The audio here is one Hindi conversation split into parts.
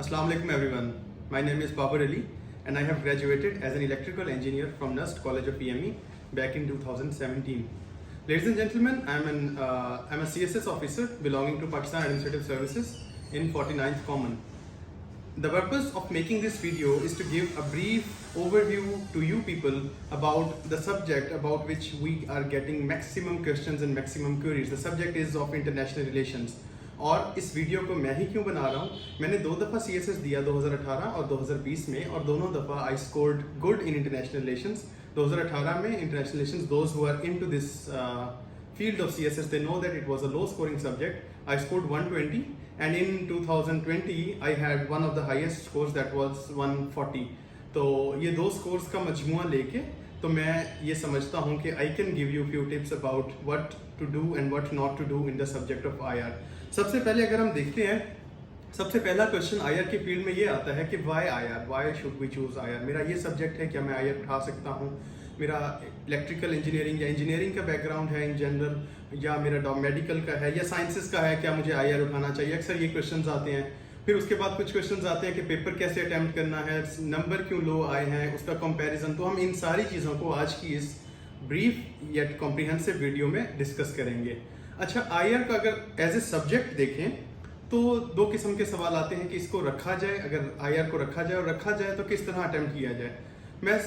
Assalamu alaikum everyone. My name is Babar Ali and I have graduated as an electrical engineer from NUST College of PME back in 2017. Ladies and gentlemen, I'm a CSS officer belonging to Pakistan Administrative Services in 49th Common. The purpose of making this video is to give a brief overview to you people about the subject about which we are getting maximum questions and maximum queries. The subject is of international relations. और इस वीडियो को मैं ही क्यों बना रहा हूँ, मैंने 2 दफ़ा CSS दिया 2018 और 2020 में, और दोनों दफ़ा I scored good in international relations. 2018 में international relations, those who are into this field of CSS, they know that it was a low scoring subject. I scored 120 and in 2020 I had one of the highest scores, that was 140. तो ये 2 scores का मजमुआ लेके तो मैं ये समझता हूँ कि I can give you few tips about what to do and what not to do in the subject of IR. सबसे पहले अगर हम देखते हैं, सबसे पहला क्वेश्चन IR के फील्ड में ये आता है कि why IR, why should we choose IR. मेरा ये सब्जेक्ट है, क्या मैं IR उठा सकता हूँ, मेरा इलेक्ट्रिकल इंजीनियरिंग या इंजीनियरिंग का बैकग्राउंड है इन जनरल, या मेरा मेडिकल का है या साइंसेस का है, क्या मुझे IR उठाना चाहिए. अक्सर ये क्वेश्चंस आते हैं. फिर उसके बाद कुछ क्वेश्चंस आते हैं कि पेपर कैसे अटेम्प्ट करना है, नंबर क्यों लो आए हैं, उसका कंपैरिजन. तो हम इन सारी चीज़ों को आज की इस ब्रीफ या कॉम्प्रिहेंसिव वीडियो में डिस्कस करेंगे. अच्छा, IR का अगर एज ए सब्जेक्ट देखें तो 2 किस्म के सवाल आते हैं कि इसको रखा जाए, अगर IR को रखा जाए, और रखा जाए तो किस तरह अटेम्प्ट किया जाए. मैं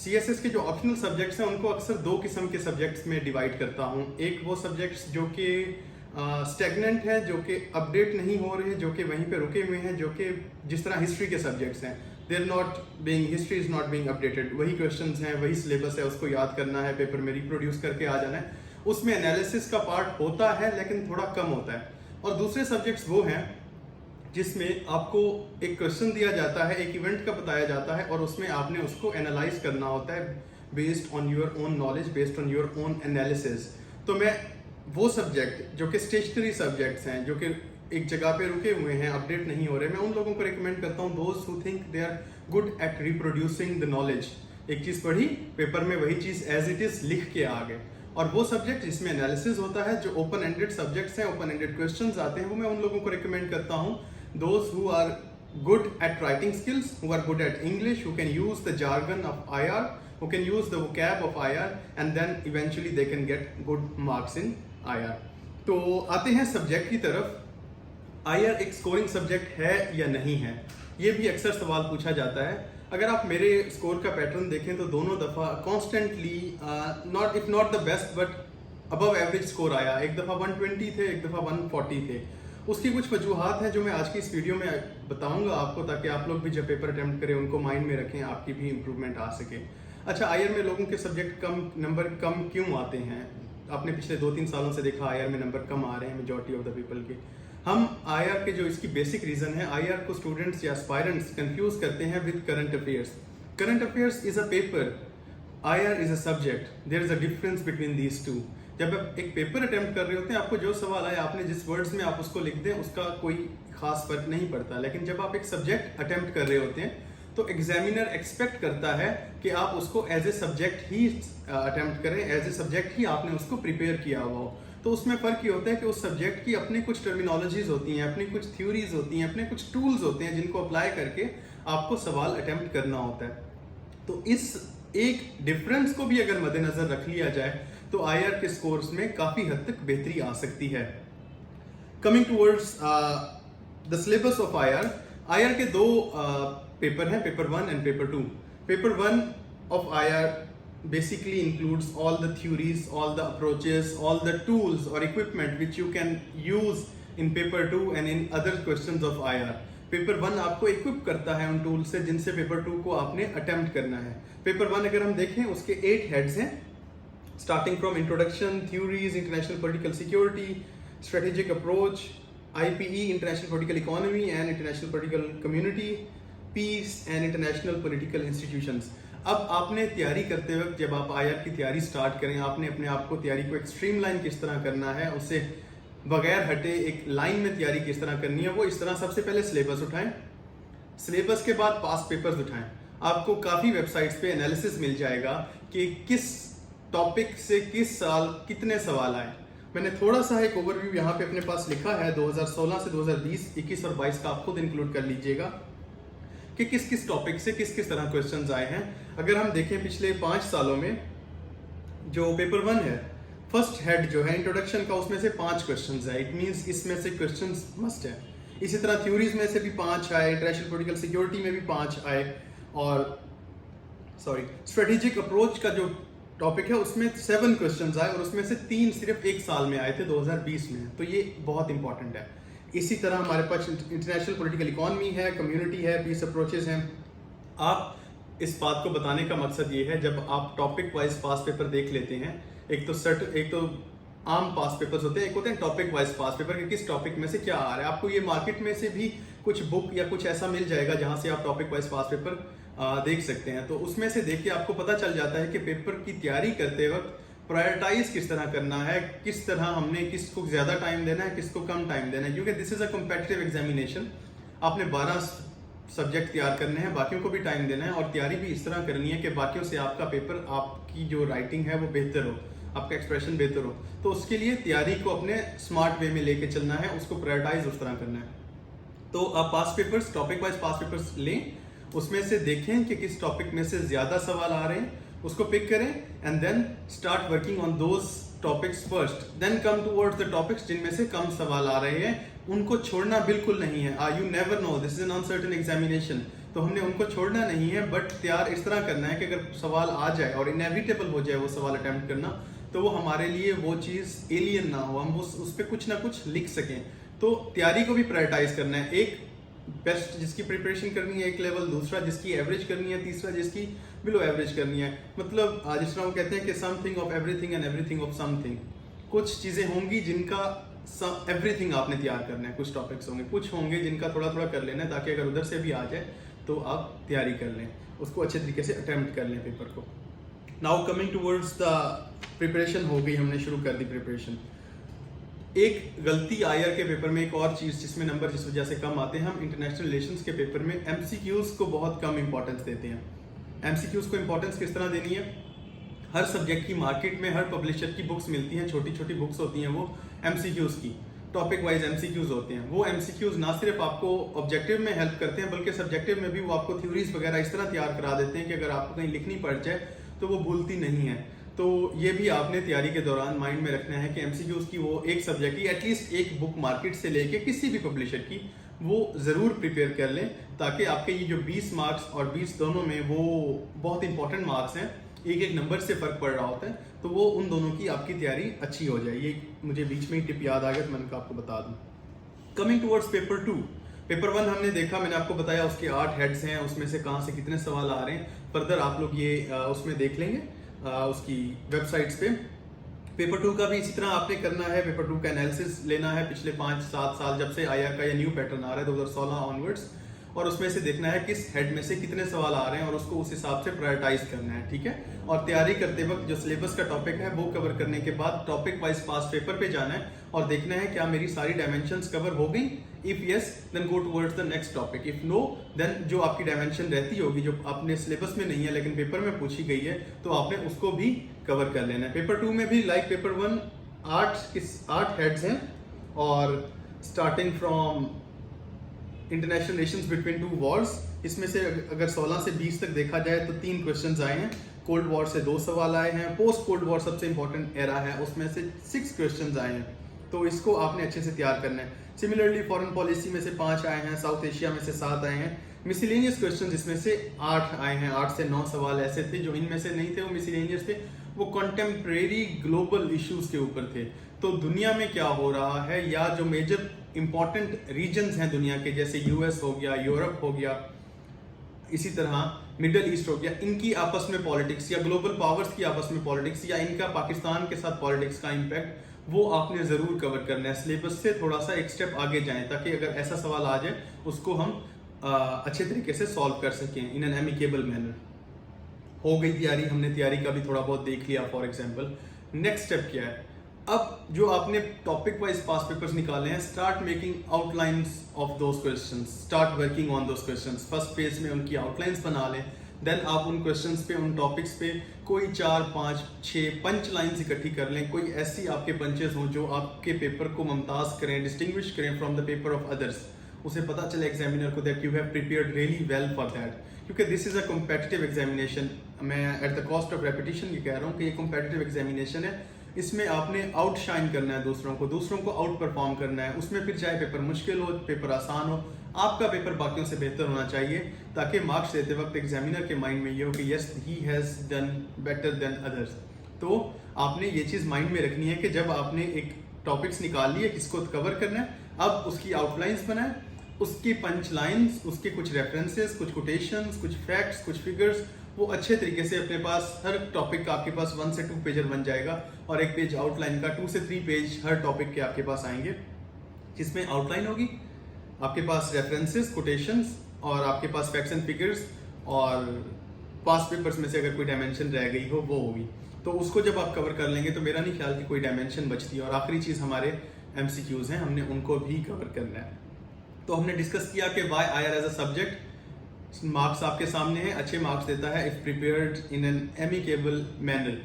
CSS के जो ऑप्शनल सब्जेक्ट्स हैं उनको अक्सर 2 किस्म के सब्जेक्ट्स में डिवाइड करता हूँ. एक वो सब्जेक्ट्स जो कि स्टेगनेंट हैं, जो कि अपडेट नहीं हो रहे हैं, जो कि वहीं पे रुके हुए हैं, जो कि जिस तरह हिस्ट्री के सब्जेक्ट्स हैं, history is not being updated. वही क्वेश्चंस हैं, वही सिलेबस है, उसको याद करना है, पेपर में रिप्रोड्यूस करके आ जाना है. उसमें एनालिसिस का पार्ट होता है लेकिन थोड़ा कम होता है. और दूसरे सब्जेक्ट्स वो हैं जिसमें आपको एक क्वेश्चन दिया जाता है, एक इवेंट का बताया जाता है, और उसमें आपने उसको एनालाइज करना होता है based on your own knowledge, based on your own analysis. तो मैं वो सब्जेक्ट जो कि स्टेशनरी सब्जेक्ट्स हैं, जो कि एक जगह पे रुके हुए हैं, अपडेट नहीं हो रहे, मैं उन लोगों को रिकमेंड करता हूँ, those who think they are good at reproducing the knowledge. एक चीज़ पढ़ी, पेपर में वही चीज़ एज इट इज़ लिख के आ गए. और वो सब्जेक्ट जिसमें एनालिसिस होता है, जो ओपन एंडेड सब्जेक्ट्स हैं, ओपन एंडेड क्वेश्चंस आते हैं, वो मैं उन लोगों को रिकमेंड करता हूँ. Those who are good at writing skills, who are good at English, who can use the jargon of IR, who can use the vocab of IR, and then eventually they can get good marks in IR. तो आते हैं सब्जेक्ट की तरफ. IR एक स्कोरिंग सब्जेक्ट है या नहीं है, ये भी अक्सर सवाल पूछा जाता है. अगर आप मेरे स्कोर का पैटर्न देखें तो दोनों दफ़ा constantly if not the best but above average score आया. एक दफ़ा 120 थे, एक दफ़ा 140 थे. उसकी कुछ वजूहात हैं जो मैं आज की इस वीडियो में बताऊंगा आपको, ताकि आप लोग भी जब पेपर अटेम्प्ट करें उनको माइंड में रखें, आपकी भी इंप्रूवमेंट आ सके. अच्छा, IR में लोगों के सब्जेक्ट नंबर कम क्यों आते हैं? आपने पिछले 2-3 सालों से देखा IR में नंबर कम आ रहे हैं मेजॉरिटी ऑफ द पीपल के. हम IR के जो इसकी बेसिक रीज़न है, IR को स्टूडेंट्स या एस्पायरेंट्स कंफ्यूज करते हैं with current affairs. Current affairs is a paper, IR is a subject. There is a difference between these two. जब आप एक पेपर अटेम्प्ट कर रहे होते हैं, आपको जो सवाल आए, आपने जिस वर्ड्स में आप उसको लिख दें, उसका कोई खास फर्क नहीं पड़ता. लेकिन जब आप एक सब्जेक्ट अटेम्प्ट कर रहे होते हैं तो एग्जामिनर एक्सपेक्ट करता है कि आप उसको एज ए सब्जेक्ट ही अटेम्प्ट करें, एज ए सब्जेक्ट ही आपने उसको प्रिपेयर किया हुआ हो. तो उसमें फ़र्क ये होता है कि उस सब्जेक्ट की अपनी कुछ टर्मिनोलॉजीज होती हैं, अपनी कुछ थ्योरीज होती हैं, अपने कुछ टूल्स होते हैं जिनको अप्लाई करके आपको सवाल अटेम्प्ट करना होता है. तो इस एक डिफरेंस को भी अगर मद्देनजर रख लिया जाए तो IR के स्कोर्स में काफ़ी हद तक बेहतरी आ सकती है. Coming towards the syllabus of IR के 2 पेपर हैं, paper 1 and paper 2. Paper 1 of IR basically includes all the theories, all the approaches, all the tools or equipment which you can use in paper 2 and in other questions of IR. Paper 1 आपको इक्विप करता है उन टूल से जिनसे पेपर 2 को आपने अटेम्प्ट करना है. पेपर 1 अगर हम देखें, उसके 8 हेड्स हैं, starting from introduction, theories, international political security, strategic approach, IPE, international political economy and international political community, peace and international political institutions. अब आपने तैयारी करते वक्त, जब आप IR की तैयारी स्टार्ट करें, आपने अपने आप को तैयारी को एक स्ट्रीमलाइन किस तरह करना है, उससे बगैर हटे एक लाइन में तैयारी किस तरह करनी है, वो इस तरह. सबसे पहले सिलेबस उठाएं, सिलेबस के बाद पास्ट पेपर्स उठाएं. आपको काफ़ी वेबसाइट्स पे एनालिसिस मिल जाएगा कि किस टॉपिक से किस साल कितने सवाल आए. मैंने थोड़ा सा एक ओवरव्यू यहाँ पे अपने पास लिखा है 2016 से 2020, 21 और 22 का आप खुद इंक्लूड कर लीजिएगा कि किस किस टॉपिक से किस किस तरह क्वेश्चंस आए हैं। अगर हम देखें पिछले 5 सालों में जो पेपर 1 है, फर्स्ट हेड जो है इंट्रोडक्शन का, उसमें से 5 क्वेश्चंस है। इट मींस इसमें से क्वेश्चंस मस्ट है। इसी तरह थ्योरीज में से भी 5 आए, इंटरनेशनल पॉलिटिकल सिक्योरिटी में भी 5 आए, और स्ट्रेटेजिक अप्रोच का जो टॉपिक है उसमें 7 क्वेश्चंस आए और उसमें से 3 सिर्फ एक साल में आए थे 2020 में। तो ये बहुत इंपॉर्टेंट है। इसी तरह हमारे पास इंटरनेशनल पॉलिटिकल इकोनॉमी है, कम्युनिटी है, पीस अप्रोचेस हैं। आप इस बात को बताने का मकसद ये है, जब आप टॉपिक वाइज पास पेपर देख लेते हैं, एक तो आम पास पेपर्स होते हैं, एक होते हैं टॉपिक वाइज पास पेपर कि किस टॉपिक में से क्या आ रहा है। आपको ये मार्केट में से भी कुछ बुक या कुछ ऐसा मिल जाएगा जहां से आप टॉपिक वाइज पास पेपर देख सकते हैं। तो उसमें से देख के आपको पता चल जाता है कि पेपर की तैयारी करते वक्त प्रायोरिटाइज किस तरह करना है, किस तरह हमने किसको ज्यादा टाइम देना है, किसको कम टाइम देना है। क्योंकि this is a competitive examination. आपने 12 सब्जेक्ट तैयार करने हैं, बाकियों को भी टाइम देना है, और तैयारी भी इस तरह करनी है कि बाकियों से आपका पेपर, आपकी जो राइटिंग है वो बेहतर हो, आपका एक्सप्रेशन बेहतर हो। तो उसके लिए तैयारी को अपने स्मार्ट वे में लेके चलना है, उसको प्रायोरिटाइज उस तरह करना है। तो आप पास पेपर्स, टॉपिक वाइज पास पेपर्स लें, उसमें से देखें कि किस टॉपिक में से ज्यादा सवाल आ रहे हैं, उसको पिक करें and then start working on those topics first, then come towards the topics जिनमें से कम सवाल आ रहे हैं। उनको छोड़ना बिल्कुल नहीं है। You never know, this is an uncertain examination. तो हमने उनको छोड़ना नहीं है, बट तैयार इस तरह करना है कि अगर सवाल आ जाए और इनएविटेबल हो जाए वो सवाल अटेम्प्ट करना, तो वो हमारे लिए वो चीज एलियन ना हो, हम उस पर कुछ ना कुछ लिख सकें। तो तैयारी को भी प्रायोरिटाइज करना है। एक बेस्ट जिसकी प्रिपरेशन करनी है एक लेवल, दूसरा जिसकी एवरेज करनी है, तीसरा जिसकी बिलो एवरेज करनी है। मतलब जिस तरह वो कहते हैं कि something of everything and everything of something. कुछ चीजें होंगी जिनका एवरीथिंग आपने तैयार करना है, कुछ टॉपिक्स होंगे, कुछ होंगे जिनका थोड़ा थोड़ा कर लेना है, ताकि अगर उधर से भी आ जाए तो आप तैयारी कर लें, उसको अच्छे तरीके से अटेम्प्ट कर लें पेपर को। Now coming towards the preparation, हो गई, हमने शुरू कर दी प्रिपरेशन। एक गलती आईआर के पेपर में, एक और चीज जिसमें नंबर जिस वजह से कम आते हैं, हम इंटरनेशनल रिलेशंस के पेपर में एमसीक्यूज को बहुत कम इंपॉर्टेंस देते हैं। एमसीक्यूज को इंपॉर्टेंस किस तरह देनी है? हर सब्जेक्ट की मार्केट में हर पब्लिशर की बुक्स मिलती हैं, छोटी छोटी बुक्स होती हैं, वो एमसीक्यूज की टॉपिक वाइज एमसीक्यूज होते हैं। वो एमसीक्यूज ना सिर्फ आपको ऑब्जेक्टिव में हेल्प करते हैं, बल्कि सब्जेक्टिव में भी वो आपको थ्योरीज वगैरह इस तरह तैयार करा देते हैं कि अगर आपको कहीं लिखनी पड़ जाए तो वो भूलती नहीं है। तो ये भी आपने तैयारी के दौरान माइंड में रखना है कि एमसीक्यूज की वो एक सब्जेक्ट की एटलीस्ट एक बुक मार्केट से लेके किसी भी पब्लिशर की वो जरूर प्रिपेयर कर लें, ताकि आपके ये जो 20 मार्क्स और 20 दोनों में वो बहुत इंपॉर्टेंट मार्क्स हैं, एक एक नंबर से फर्क पड़ रहा होता है, तो वो उन दोनों की आपकी तैयारी अच्छी हो जाए। ये मुझे बीच में ही टिप याद आ गया तो मैंने आपको बता दूं। कमिंग टुवर्ड्स पेपर 2, पेपर 1 हमने देखा, मैंने आपको बताया उसके 8 हेड्स हैं, उसमें से कहाँ से कितने सवाल आ रहे हैं, फर्दर आप लोग ये उसमें देख लेंगे उसकी वेबसाइट्स पे। पेपर 2 का भी इसी तरह आपने करना है। पेपर 2 का एनालिसिस लेना है पिछले 5-7 साल जब से आईआर का ये न्यू पैटर्न आ रहा है 2016 ऑनवर्ड्स, और उसमें से देखना है किस हेड में से कितने सवाल आ रहे हैं और उसको उस हिसाब से प्रायोरिटाइज करना है, ठीक है। और तैयारी करते वक्त जो सिलेबस का टॉपिक है वो कवर करने के बाद टॉपिक वाइज पास पेपर पे जाना है और देखना है क्या मेरी सारी डायमेंशंस कवर हो गई। If yes then go towards the next topic, if no then जो आपकी डायमेंशन रहती होगी जो अपने सिलेबस में नहीं है लेकिन पेपर में पूछी गई है तो आपने उसको भी कवर कर लेना है। पेपर 2 में भी लाइक पेपर 1 8 हेड्स हैं, और starting from international relations between 2 Wars, इसमें से अगर 16 से 20 तक देखा जाए तो 3 क्वेश्चंस आए हैं। कोल्ड वॉर से 2 सवाल आए हैं। पोस्ट कोल्ड वॉर सबसे इंपॉर्टेंट एरा है, उसमें से 6 क्वेश्चंस आए हैं, तो इसको आपने अच्छे से तैयार करना है। सिमिलरली फॉरेन पॉलिसी में से 5 आए हैं, साउथ एशिया में से 7 आए हैं। मिसलेनियस क्वेश्चन जिसमें से 8 आए हैं, 8 से 9 सवाल ऐसे थे जो इनमें से नहीं थे, वो मिसलेनियस थे, वो कंटेम्प्रेरी ग्लोबल इश्यूज के ऊपर थे। तो दुनिया में क्या हो रहा है, या जो मेजर इंपॉर्टेंट रीजन्स हैं दुनिया के, जैसे यूएस हो गया, यूरोप हो गया, इसी तरह मिडल ईस्ट हो गया, इनकी आपस में पॉलिटिक्स या ग्लोबल पावर्स की आपस में पॉलिटिक्स या इनका पाकिस्तान के साथ पॉलिटिक्स का इम्पैक्ट, वो आपने जरूर कवर करना है। सिलेबस से थोड़ा सा एक स्टेप आगे जाएं ताकि अगर ऐसा सवाल आ जाए उसको हम अच्छे तरीके से सॉल्व कर सकें इन एन एमिकेबल मैनर। हो गई तैयारी, हमने तैयारी का भी थोड़ा बहुत देख लिया फॉर एग्जाम्पल। नेक्स्ट स्टेप क्या है? अब जो आपने टॉपिक वाइज पास पेपर्स निकाले हैं, start making outlines of those questions, start working on those questions. First page में उनकी आउटलाइंस बना लें, देन आप उन क्वेश्चंस पे, उन टॉपिक्स पे कोई 4, 5, 6 पंच लाइन्स इकट्ठी कर लें। कोई ऐसी आपके पंचेस हों जो आपके पेपर को मुमताज़ करें, डिस्टिंग्विश करें from the paper of others. उसे पता चले एग्जामिनर को that you have prepared really well for that, क्योंकि this is a competitive examination. मैं at the cost of repetition ये कह रहा हूँ कि ये कॉम्पिटिटिव एग्जामिनेशन है। इसमें आपने आउटशाइन करना है दूसरों को आउट परफॉर्म करना है। उसमें फिर चाहे पेपर मुश्किल हो, पेपर आसान हो, आपका पेपर बाकियों से बेहतर होना चाहिए, ताकि मार्क्स देते वक्त एग्जामिनर के माइंड में ये हो कि yes he has done better than others. तो आपने ये चीज़ माइंड में रखनी है कि जब आपने एक टॉपिक्स निकाल लिए किसको कवर करना है, अब उसकी आउटलाइंस बनाए, उसकी पंच लाइन्स, उसके कुछ रेफरेंसेस, कुछ कोटेशंस, कुछ फैक्ट्स, कुछ फिगर्स, वो अच्छे तरीके से अपने पास, हर टॉपिक का आपके पास 1 से 2 पेजर बन जाएगा, और एक पेज आउटलाइन का, 2 से 3 पेज हर टॉपिक के आपके पास आएंगे, जिसमें आउटलाइन होगी, आपके पास रेफरेंसेस, कोटेशंस, और आपके पास फैक्ट्स एंड फिगर्स, और पास्ट पेपर्स में से अगर कोई डायमेंशन रह गई हो वो होगी। तो उसको जब आप कवर कर लेंगे तो मेरा नहीं ख्याल कि कोई डायमेंशन बचती है। और आखिरी चीज़ हमारे MCQs हैं, हमने उनको भी कवर करना है। तो हमने डिस्कस किया कि why IR as a subject, marks आपके सामने हैं, अच्छे मार्क्स देता है if prepared in an amicable manner.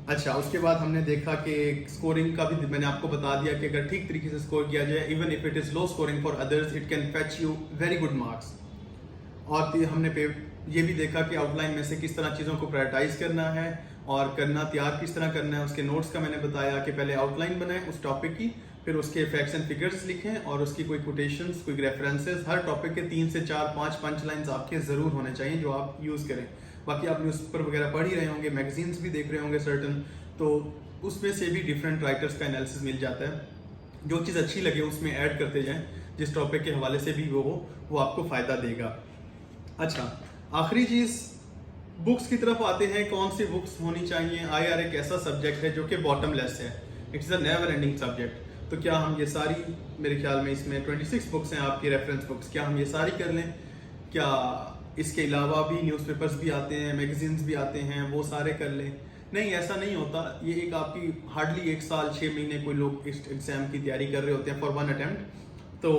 अच्छा, उसके बाद हमने देखा कि स्कोरिंग का भी मैंने आपको बता दिया कि अगर ठीक तरीके से स्कोर किया जाए, even if it is low scoring for others, it can fetch you very good marks. और हमने ये भी देखा कि आउटलाइन में से किस तरह चीज़ों को प्रायोरिटाइज करना है और करना तैयार किस तरह करना है। उसके नोट्स का मैंने बताया कि पहले आउटलाइन बनाएं उस टॉपिक की, फिर उसके फैक्ट्स एंड फिगर्स लिखें, और उसकी कोई कोटेशंस, कोई रेफरेंसेस, हर टॉपिक के 3 से 4, 5 पंच लाइन्स आपके ज़रूर होने चाहिए जो आप यूज़ करें। बाकी आप न्यूज़पेपर वगैरह पढ़ ही रहे होंगे, मैगजीन्स भी देख रहे होंगे सर्टन, तो उसमें से भी डिफरेंट राइटर्स का एनालिसिस मिल जाता है। जो चीज़ अच्छी लगे उसमें ऐड करते जाएं, जिस टॉपिक के हवाले से भी वो आपको फ़ायदा देगा। अच्छा, आखिरी चीज़, बुक्स की तरफ आते हैं। कौन सी बुक्स होनी चाहिए? IR एक ऐसा सब्जेक्ट है जो कि बॉटमलेस है, it's a never ending subject. तो क्या हम ये सारी, मेरे ख्याल में इसमें 26 बुक्स हैं आपकी रेफरेंस बुक्स, क्या हम ये सारी कर लें? क्या इसके अलावा भी न्यूज़पेपर्स भी आते हैं, मैगजीन्स भी आते हैं, वो सारे कर लें? नहीं, ऐसा नहीं होता। ये एक आपकी हार्डली 1 साल 6 महीने कोई लोग इस एग्ज़ाम की तैयारी कर रहे होते हैं फॉर 1 अटेम्प्ट, तो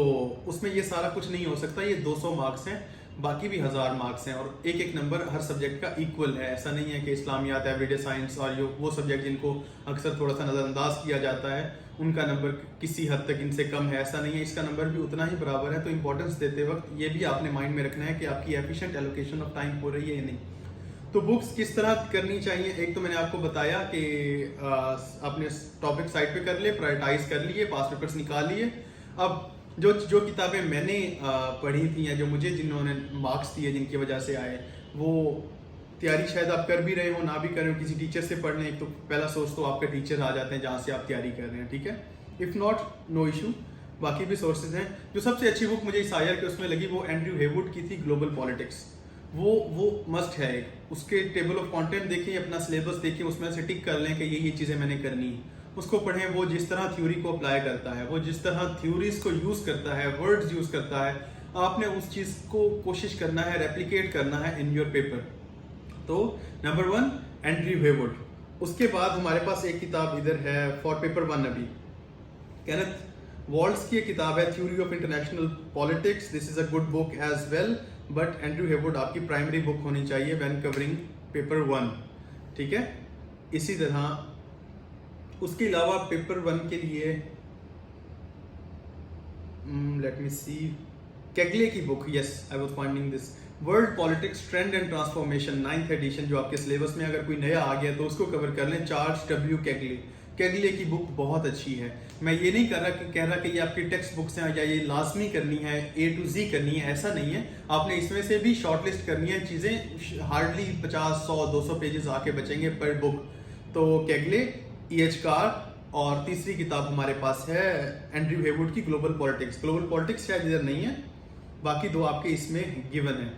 उसमें ये सारा कुछ नहीं हो सकता। ये 200 मार्क्स हैं, बाकी भी 1000 मार्क्स हैं, और एक एक नंबर हर सब्जेक्ट का इक्वल है। ऐसा नहीं है कि इस्लामियात, एवरीडे साइंस और वो सब्जेक्ट जिनको अक्सर थोड़ा सा नज़रअंदाज किया जाता है, उनका नंबर किसी हद तक इनसे कम है, ऐसा नहीं है। इसका नंबर भी उतना ही बराबर है। तो इंपॉर्टेंस देते वक्त ये भी आपने माइंड में रखना है कि आपकी एफिशिएंट एलोकेशन ऑफ टाइम हो रही है या नहीं। तो बुक्स किस तरह करनी चाहिए, एक तो मैंने आपको बताया कि आपने टॉपिक साइड पे कर लिए, प्रायोरिटाइज कर लिए, पास पेपर्स निकाल लिए। अब जो किताबें मैंने पढ़ी थी या जो मुझे जिन्होंने मार्क्स दिए जिनकी वजह से आए, वो तैयारी शायद आप कर भी रहे हो, ना भी कर रहे हो, किसी टीचर से पढ़ लें। एक तो पहला सोर्स तो आपके टीचर आ जाते हैं जहाँ से आप तैयारी कर रहे हैं, ठीक है। इफ़ नॉट, नो इशू, बाकी भी सोर्सेज हैं। जो सबसे अच्छी बुक मुझे इस IR के उसमें लगी वो एंड्रयू हेवुड की थी, ग्लोबल पॉलिटिक्स। वो मस्ट है एक। उसके टेबल ऑफ कंटेंट देखिए, अपना सिलेबस देखिए, उसमें से टिक कर लें कि ये चीज़ें मैंने करनी है, उसको पढ़ें। वो जिस तरह थ्योरी को अप्लाई करता है, वो जिस तरह थ्योरीज को यूज़ करता है, वर्ड्स यूज़ करता है, आपने उस चीज़ को कोशिश करना है, रेप्लिकेट करना है इन योर पेपर। तो नंबर 1 एंड्रयू हेवुड। उसके बाद हमारे पास एक किताब इधर है फॉर पेपर 1 अभी, केनेथ वॉल्ट्स की एक किताब है, theory of international politics. This is a good book as well, but Andrew Heywood आपकी प्राइमरी बुक होनी चाहिए व्हेन कवरिंग पेपर 1, ठीक है। इसी तरह उसके अलावा पेपर 1 के लिए लेट मी सी, कैगले की book, yes I was finding this, world politics trend and transformation, 9th edition, जो आपके सिलेबस में अगर कोई नया आ गया तो उसको कवर कर लें। चार्ल्स W कैगले, कैगले की बुक बहुत अच्छी है। मैं ये नहीं कह रहा कि ये आपकी टेक्स्ट बुक्स हैं या ये लाजमी करनी है, A to Z करनी है, ऐसा नहीं है। आपने इसमें से भी शॉर्टलिस्ट करनी है चीज़ें, हार्डली 50, 100, 200 पेजेस आके बचेंगे पर बुक। तो कैगले, E.H. कार, और तीसरी किताब हमारे पास है एंड्रयू हेवुड की ग्लोबल पॉलिटिक्स। ग्लोबल पॉलिटिक्स शायद इधर नहीं है, बाकी 2 आपके इसमें गिवन है।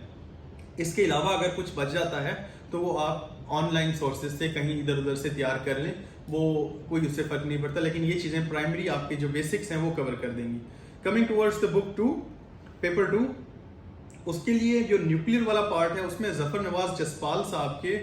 इसके अलावा अगर कुछ बच जाता है तो वो आप ऑनलाइन सोर्सेज से कहीं इधर उधर से तैयार कर लें, वो कोई उससे फर्क नहीं पड़ता, लेकिन ये चीज़ें प्राइमरी आपके जो बेसिक्स हैं वो कवर कर देंगी। Coming towards the book 2, paper 2, उसके लिए जो न्यूक्लियर वाला पार्ट है उसमें जफर नवाज जसपाल साहब के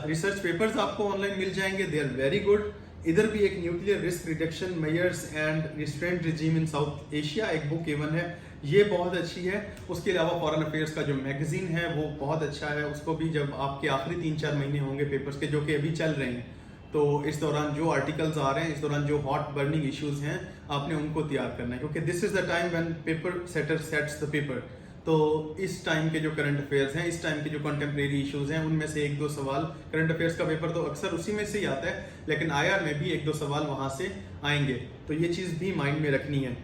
रिसर्च पेपर्स आपको ऑनलाइन मिल जाएंगे, दे आर वेरी गुड। इधर भी एक nuclear risk reduction measures and restraint regime in south Asia, एक बुक इवन है, ये बहुत अच्छी है। उसके अलावा फॉरेन अफेयर्स का जो मैगजीन है वो बहुत अच्छा है, उसको भी जब आपके आखिरी 3-4 महीने होंगे पेपर्स के जो कि अभी चल रहे हैं, तो इस दौरान जो आर्टिकल्स आ रहे हैं, इस दौरान जो हॉट बर्निंग इश्यूज हैं, आपने उनको तैयार करना है, क्योंकि this is the time when paper setter sets the paper. तो इस टाइम के जो करंट अफेयर्स हैं, इस टाइम के जो कंटेम्प्रेरी इश्यूज हैं, उनमें से 1-2 सवाल, करंट अफेयर्स का पेपर तो अक्सर उसी में से ही आता है, लेकिन आईआर में भी 1-2 सवाल वहां से आएंगे, तो ये चीज़ भी माइंड में रखनी है।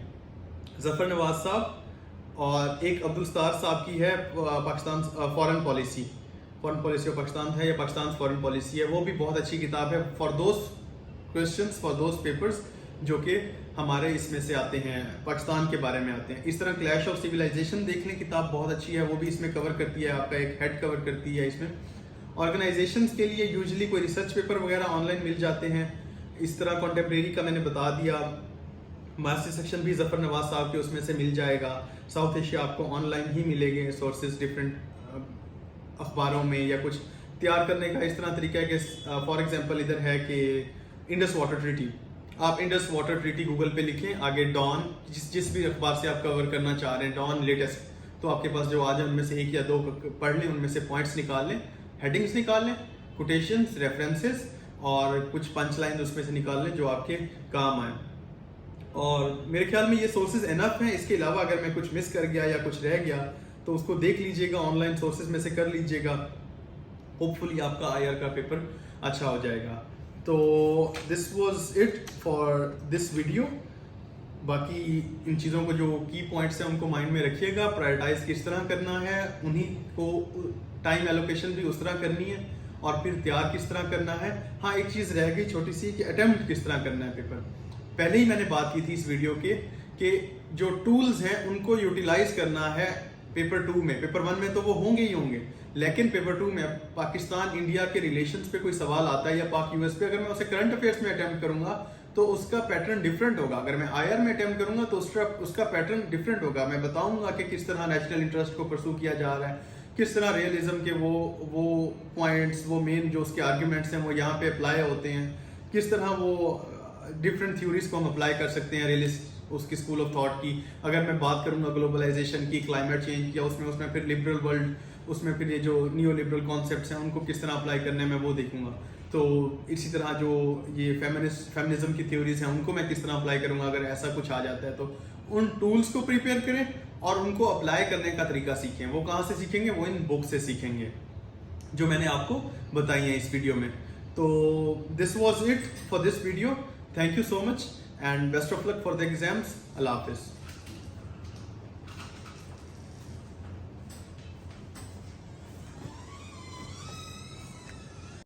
जफर नवाज साहब और एक अब्दुल सत्तार साहब की है Pakistan foreign policy of Pakistan है या पाकिस्तान फॉरेन पॉलिसी है, वो भी बहुत अच्छी किताब है for those questions, for those papers जो कि हमारे इसमें से आते हैं, पाकिस्तान के बारे में आते हैं। इस तरह क्लैश ऑफ सिविलाइजेशन देख लें, किताब बहुत अच्छी है, वो भी इसमें कवर करती है, आपका एक हेड कवर करती है। इसमें ऑर्गेनाइजेशंस के लिए यूजुअली कोई रिसर्च पेपर वगैरह ऑनलाइन मिल जाते हैं। इस तरह कॉन्टेम्प्रेरी का मैंने बता दिया, मास्टर सेक्शन भी जफर नवाज साहब के उसमें से मिल जाएगा। साउथ एशिया आपको ऑनलाइन ही मिलेंगे सोर्सेज, डिफरेंट अखबारों में या कुछ तैयार करने का इस तरह तरीका है कि फॉर एग्जांपल इधर है कि इंडस वाटर ट्रीटी, आप इंडस वाटर ट्रीटी गूगल पे लिखें, आगे डॉन, जिस भी अखबार से आप कवर करना चाह रहे हैं, डॉन लेटेस्ट, तो आपके पास जो आज उनमें से 1 या 2 पढ़ लें, उनमें से पॉइंट्स निकाल लें, हेडिंग्स निकाल लें, कोटेशंस, रेफरेंसेस और कुछ पंच लाइन उसमें से निकाल लें जो आपके काम आए। और मेरे ख्याल में ये सोर्सेज एनफ हैं। इसके अलावा अगर मैं कुछ मिस कर गया या कुछ रह गया तो उसको देख लीजिएगा, ऑनलाइन सोर्सेज में से कर लीजिएगा, होपफुली आपका आईआर का पेपर अच्छा हो जाएगा। तो this was it for this video. बाकी इन चीज़ों को जो की पॉइंट्स हैं उनको माइंड में रखिएगा, प्रायोरिटाइज किस तरह करना है, उन्हीं को टाइम एलोकेशन भी उस तरह करनी है, और फिर तैयार किस तरह करना है। हाँ, एक चीज़ रह गई छोटी सी कि अटेम्प्ट किस तरह करना है पेपर। पहले ही मैंने बात की थी इस वीडियो के कि जो टूल्स हैं उनको यूटिलाइज करना है पेपर 2 में। पेपर 1 में तो वो होंगे ही होंगे, लेकिन पेपर 2 में पाकिस्तान इंडिया के रिलेशंस पे कोई सवाल आता है या पाक यूएस पे, अगर मैं उसे करंट अफेयर्स में अटेम्प्ट करूंगा तो उसका पैटर्न डिफरेंट होगा। अगर मैं आईआर में अटेम्प्ट करूंगा तो उसका पैटर्न डिफरेंट होगा। मैं बताऊंगा कि किस तरह नेशनल इंटरेस्ट को परसू किया जा रहा है, किस तरह रियलिज्म के वो पॉइंट्स, वो मेन जो उसके आर्ग्यूमेंट्स हैं वो यहाँ पे अप्लाई होते हैं, किस तरह वो डिफरेंट थ्योरीज को हम अप्लाई कर सकते हैं रियलिस्ट उसकी स्कूल ऑफ थॉट की। अगर मैं बात करूंगा ग्लोबलाइजेशन की, क्लाइमेट चेंज की, उसमें फिर लिबरल वर्ल्ड, उसमें फिर ये जो नियो लिबरल कॉन्सेप्ट्स हैं उनको किस तरह अप्लाई करने में वो देखूंगा। तो इसी तरह जो ये फेमिनिज्म की थ्योरीज हैं उनको मैं किस तरह अप्लाई करूंगा अगर ऐसा कुछ आ जाता है। तो उन टूल्स को प्रिपेयर करें और उनको अप्लाई करने का तरीका सीखें। वो कहाँ से सीखेंगे? वो इन बुक से सीखेंगे जो मैंने आपको बताई है इस वीडियो में। तो this was it for this video. Thank you so much and best of luck for the exams. Allah Hafiz.